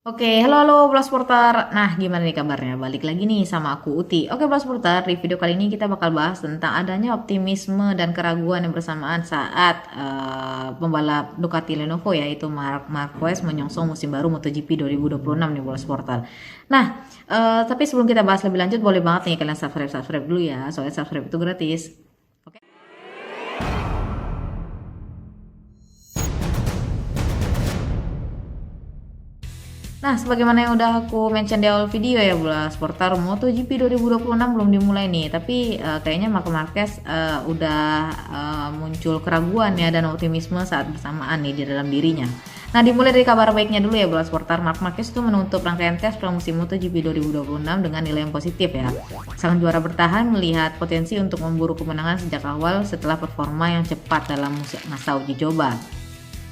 Oke, halo halo Bola Supporter. Nah, gimana nih kabarnya? Balik lagi nih sama aku Uti. Oke, Bola Supporter, di video kali ini kita bakal bahas tentang adanya optimisme dan keraguan yang bersamaan saat pembalap Ducati Lenovo yaitu Marc Marquez menyongsong musim baru MotoGP 2026 nih Bola Supporter. Nah, tapi sebelum kita bahas lebih lanjut, boleh banget nih kalian subscribe dulu ya, soalnya subscribe itu gratis. Oke. Nah, sebagaimana yang udah aku mention di awal video ya, Bola Sportar MotoGP 2026 belum dimulai nih, tapi kayaknya Marc Marquez udah muncul keraguan ya dan optimisme saat bersamaan nih di dalam dirinya. Nah, dimulai dari kabar baiknya dulu ya, Bola Sportar. Marc Marquez itu menutup rangkaian tes pramusim MotoGP 2026 dengan nilai yang positif ya. Sang juara bertahan melihat potensi untuk memburu kemenangan sejak awal setelah performa yang cepat dalam masa uji coba.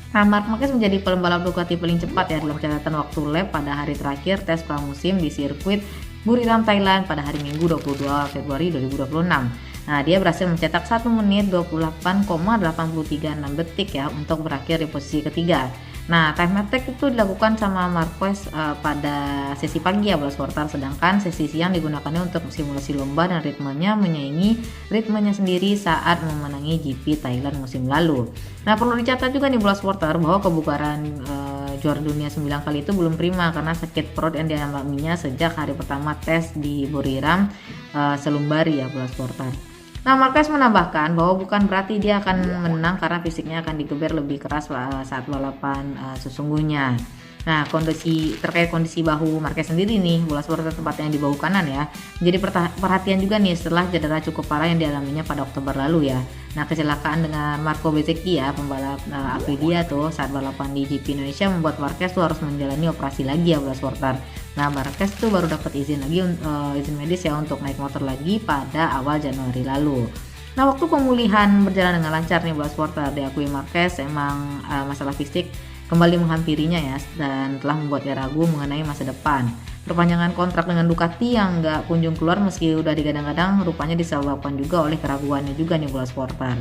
Nah, Marc Marquez menjadi pembalap Ducati paling cepat ya dalam catatan waktu lap pada hari terakhir tes pramusim di sirkuit Buriram, Thailand pada hari Minggu 22 Februari 2026. Nah, dia berhasil mencetak 1 menit 28,836 detik ya untuk berakhir di posisi ketiga. Nah, time attack itu dilakukan sama Marquez pada sesi pagi ya Bola Sportar, sedangkan sesi siang digunakannya untuk simulasi lomba dan ritmenya menyaingi ritmenya sendiri saat memenangi GP Thailand musim lalu. Nah, perlu dicatat juga nih Bola Sportar bahwa kebugaran juara dunia 9 kali itu belum prima karena sakit perut yang dialaminya sejak hari pertama tes di Buriram Selumbari ya Bola Sportar. Nah, Marquez menambahkan bahwa bukan berarti dia akan menang karena fisiknya akan digeber lebih keras saat balapan sesungguhnya. Nah, terkait kondisi bahu Marquez sendiri nih, bola seperti tepatnya di bahu kanan ya. Jadi perhatian juga nih setelah cedera cukup parah yang dialaminya pada Oktober lalu ya. Nah, kecelakaan dengan Marco Bezzecchi ya, pembalap Aprilia tuh saat balapan di GP Indonesia membuat Marquez tuh harus menjalani operasi lagi ya bola sportar. Nah, Marquez tuh baru dapat izin lagi izin medis ya untuk naik motor lagi pada awal Januari lalu. Nah, waktu pemulihan berjalan dengan lancar nih bola sporter, diakui Marquez emang masalah fisik kembali menghampirinya ya dan telah membuatnya ragu mengenai masa depan. Perpanjangan kontrak dengan Ducati yang nggak kunjung keluar meski udah digadang-gadang rupanya disebabkan juga oleh keraguannya juga nih bola sporter.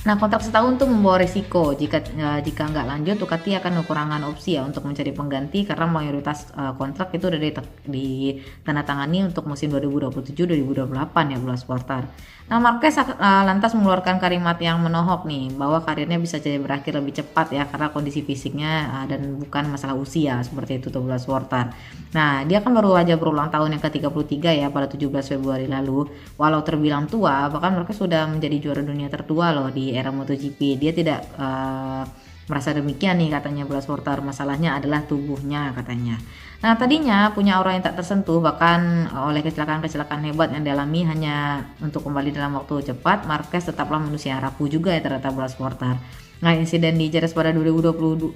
Nah, kontrak setahun tuh membawa risiko jika nggak lanjut Ducati akan kekurangan opsi ya untuk mencari pengganti karena mayoritas kontrak itu udah ditandatangani untuk musim 2027-2028 ya bola sporter. Nah, Marquez lantas mengeluarkan kalimat yang menohok nih bahwa karirnya bisa jadi berakhir lebih cepat ya karena kondisi fisiknya dan bukan masalah usia seperti itu tuh bola sporter. Nah, dia kan baru aja berulang tahun yang ke-33 ya pada 17 Februari lalu. Walau terbilang tua, bahkan Marquez sudah menjadi juara dunia tertua loh di era MotoGP. Dia tidak merasa demikian nih katanya bola sporter. Masalahnya adalah tubuhnya katanya. Nah, tadinya punya aura yang tak tersentuh bahkan oleh kecelakaan-kecelakaan hebat yang dialami hanya untuk kembali dalam waktu cepat, Marquez tetaplah manusia rapuh juga ya ternyata bola sporter. Nah, insiden di Jerez pada 2020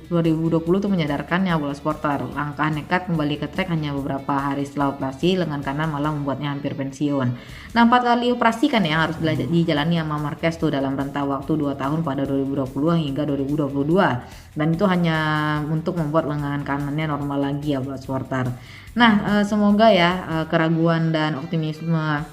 tuh menyadarkannya bola sporter. Langkah nekat kembali ke trek hanya beberapa hari setelah operasi lengan kanan malah membuatnya hampir pensiun. Nah, 4 kali operasi kan yang harus dijalani sama Marquez tuh dalam rentang waktu 2 tahun pada 2020 hingga 2022. Dan itu hanya untuk membuat lengan kanannya normal lagi ya bola sporter. Nah, semoga ya keraguan dan optimisme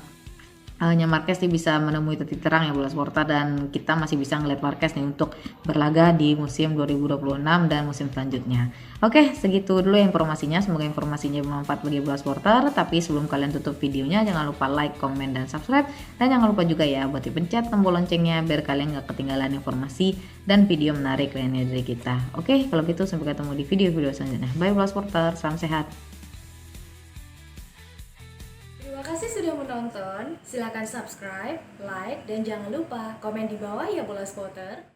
hanya Marquez nih bisa menemui titik terang ya bola sporta dan kita masih bisa ngeliat Marquez nih untuk berlaga di musim 2026 dan musim selanjutnya. Oke, segitu dulu ya informasinya. Semoga informasinya bermanfaat bagi bola sporter. Tapi sebelum kalian tutup videonya, jangan lupa like, komen, dan subscribe. Dan jangan lupa juga ya buat dipencet tombol loncengnya biar kalian gak ketinggalan informasi dan video menarik lainnya dari kita. Oke, kalau gitu sampai ketemu di video-video selanjutnya. Bye bola sporter, salam sehat. Terima kasih sudah menonton. Silakan subscribe, like, dan jangan lupa komen di bawah ya bola spotter.